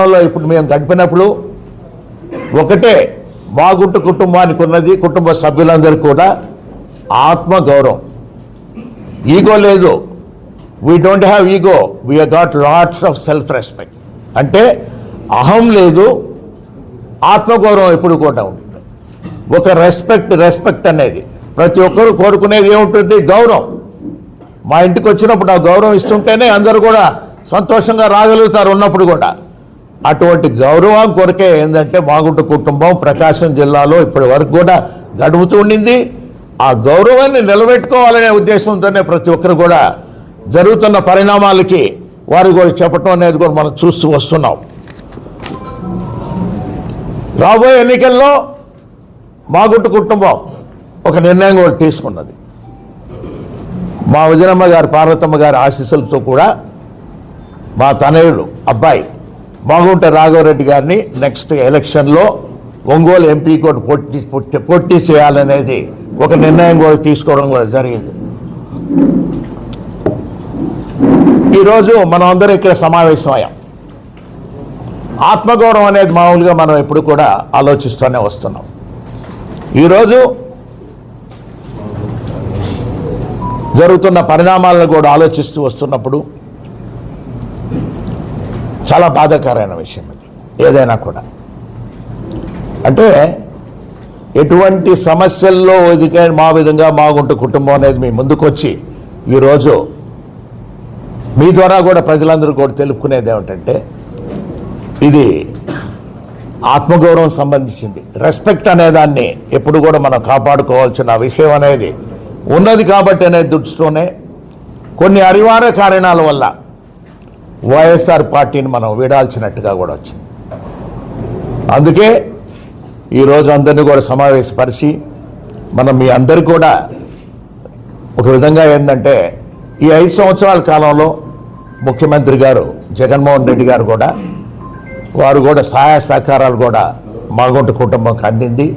ఇప్పుడు మేము గడిపినప్పుడు ఒకటే మాగుంట కుటుంబానికి ఉన్నది, కుటుంబ సభ్యులందరూ కూడా ఆత్మగౌరవం. ఈగో లేదు. We don't have ego, we got lots of self respect. అంటే అహం లేదు, ఆత్మగౌరవం ఎప్పుడు కూడా ఉంటుంది. ఒక రెస్పెక్ట్ అనేది ప్రతి ఒక్కరు కోరుకునేది ఏముంటుంది? గౌరవం. మా ఇంటికి వచ్చినప్పుడు ఆ గౌరవం ఇస్తుంటేనే అందరూ కూడా సంతోషంగా రాగలుగుతారు ఉన్నప్పుడు కూడా. అటువంటి గౌరవం కొరకే ఏంటంటే మాగుంట కుటుంబం ప్రకాశం జిల్లాలో ఇప్పటి వరకు కూడా గడుపుతూ ఉండింది. ఆ గౌరవాన్ని నిలబెట్టుకోవాలనే ఉద్దేశంతోనే ప్రతి ఒక్కరు కూడా జరుగుతున్న పరిణామాలకి వారు కూడా చెప్పటం అనేది కూడా మనం చూస్తూ వస్తున్నాం. రాబోయే ఎన్నికల్లో మాగుంట కుటుంబం ఒక నిర్ణయం కూడా తీసుకున్నది. మా వదినమ్మ గారు పార్వతమ్మ గారి ఆశీస్సులతో కూడా మా తనయుడు అబ్బాయి మాగుంట రాఘవరెడ్డి గారిని నెక్స్ట్ ఎలక్షన్లో ఒంగోలు ఎంపీ కూడా పోటీ చేయాలనేది ఒక నిర్ణయం కూడా తీసుకోవడం కూడా జరిగింది. ఈరోజు మనం అందరూ ఇక్కడ సమావేశమయ్యాం. ఆత్మగౌరవం అనేది మామూలుగా మనం ఎప్పుడు కూడా ఆలోచిస్తూనే వస్తున్నాం. ఈరోజు జరుగుతున్న పరిణామాలను కూడా ఆలోచిస్తూ వస్తున్నప్పుడు చాలా బాధాకరమైన విషయం ఇది. ఏదైనా కూడా అంటే ఎటువంటి సమస్యల్లో మా విధంగా మాగుంట కుటుంబం అనేది మీ ముందుకొచ్చి ఈరోజు మీ ద్వారా కూడా ప్రజలందరూ కూడా తెలుపుకునేది ఏమిటంటే ఇది ఆత్మగౌరవం సంబంధించింది. రెస్పెక్ట్ అనేదాన్ని ఎప్పుడు కూడా మనం కాపాడుకోవాల్సిన విషయం అనేది ఉన్నది. కాబట్టి అనేది దృష్టితోనే కొన్ని అనివార్య కారణాల వల్ల వైఎస్ఆర్ పార్టీని మనం వీడాల్సినట్టుగా కూడా వచ్చింది. అందుకే ఈరోజు అందరినీ కూడా సమావేశపరిచి మనం మీ అందరు కూడా ఒక విధంగా ఏంటంటే ఈ 5 సంవత్సరాల కాలంలో ముఖ్యమంత్రి గారు జగన్మోహన్ రెడ్డి గారు కూడా వారు కూడా సహాయ సహకారాలు కూడా మాగుంట కుటుంబంకి అందింది.